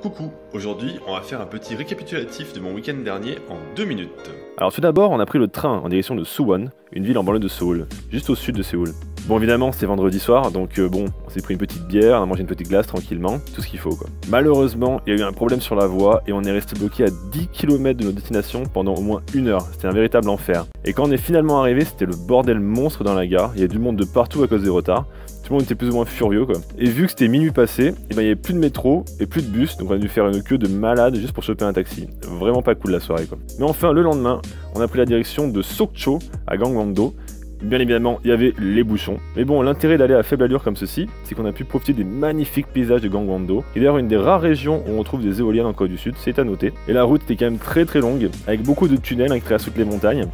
Coucou, aujourd'hui on va faire un petit récapitulatif de mon week-end dernier en 2 minutes. Alors tout d'abord, on a pris le train en direction de Suwon, une ville en banlieue de Séoul, juste au sud de Séoul. Bon évidemment c'était vendredi soir, donc on s'est pris une petite bière, on a mangé une petite glace tranquillement, tout ce qu'il faut quoi. Malheureusement, il y a eu un problème sur la voie et on est resté bloqué à 10 km de notre destination pendant au moins 1 heure, c'était un véritable enfer. Et quand on est finalement arrivé, c'était le bordel monstre dans la gare, il y a du monde de partout à cause des retards. Tout le monde était plus ou moins furieux quoi. Et vu que c'était minuit passé, il n'y avait plus de métro et plus de bus, donc on a dû faire une queue de malade juste pour choper un taxi. Vraiment pas cool la soirée quoi. Mais enfin le lendemain, on a pris la direction de Sokcho à Gangwon-do. Bien évidemment, il y avait les bouchons. Mais bon, l'intérêt d'aller à faible allure comme ceci, c'est qu'on a pu profiter des magnifiques paysages de Gangwon-do. Et d'ailleurs une des rares régions où on trouve des éoliennes en Corée du Sud, c'est à noter. Et la route était quand même très longue, avec beaucoup de tunnels qui traversent toutes les montagnes.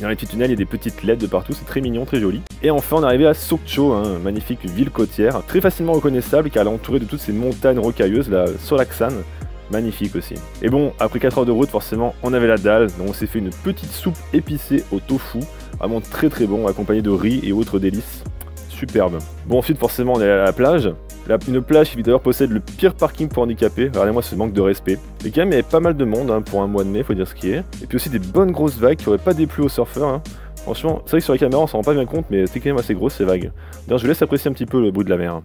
Dans les petits tunnels, il y a des petites LED de partout, c'est très mignon, très joli. Et enfin, on est arrivé à Sokcho, magnifique ville côtière, très facilement reconnaissable car elle est entourée de toutes ces montagnes rocailleuses, la Solaksan, magnifique aussi. Et bon, après 4 heures de route, forcément, on avait la dalle, donc on s'est fait une petite soupe épicée au tofu, vraiment très bon, accompagnée de riz et autres délices. Superbe. Bon, ensuite, forcément, on est allé à la plage. Une plage qui d'ailleurs possède le pire parking pour handicapés. Regardez-moi ce manque de respect. Et quand même, il y avait pas mal de monde pour un mois de mai, faut dire ce qui est. Et puis aussi des bonnes grosses vagues qui auraient pas déplu aux surfeurs. Franchement, c'est vrai que sur la caméra, on s'en rend pas bien compte, mais c'est quand même assez gros ces vagues. D'ailleurs, je vous laisse apprécier un petit peu le bruit de la mer.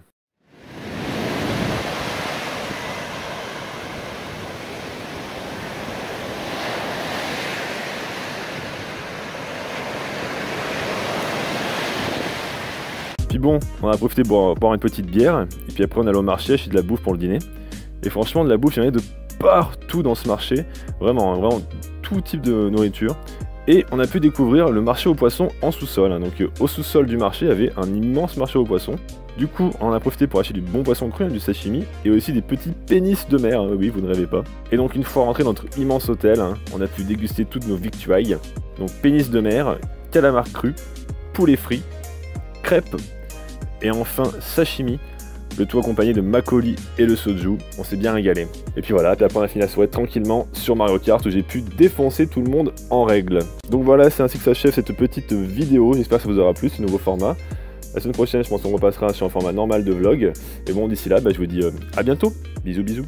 Puis bon, on a profité pour boire une petite bière, et puis après on allait au marché acheter de la bouffe pour le dîner. Et franchement, de la bouffe, il y en avait de partout dans ce marché, vraiment tout type de nourriture. Et on a pu découvrir le marché aux poissons en sous-sol. Donc au sous-sol du marché, il y avait un immense marché aux poissons. Du coup, on en a profité pour acheter du bon poisson cru, du sashimi, et aussi des petits pénis de mer, oui, vous ne rêvez pas. Et donc une fois rentré dans notre immense hôtel, on a pu déguster toutes nos victuailles. Donc pénis de mer, calamar cru, poulet frit, crêpes, et enfin sashimi, le tout accompagné de makgeolli et le soju. On s'est bien régalé. Et puis voilà, puis après on a fini la soirée tranquillement sur Mario Kart où j'ai pu défoncer tout le monde en règle. Donc voilà, c'est ainsi que s'achève cette petite vidéo. J'espère que ça vous aura plu, ce nouveau format. La semaine prochaine, je pense qu'on repassera sur un format normal de vlog. Et bon, d'ici là, je vous dis à bientôt. Bisous.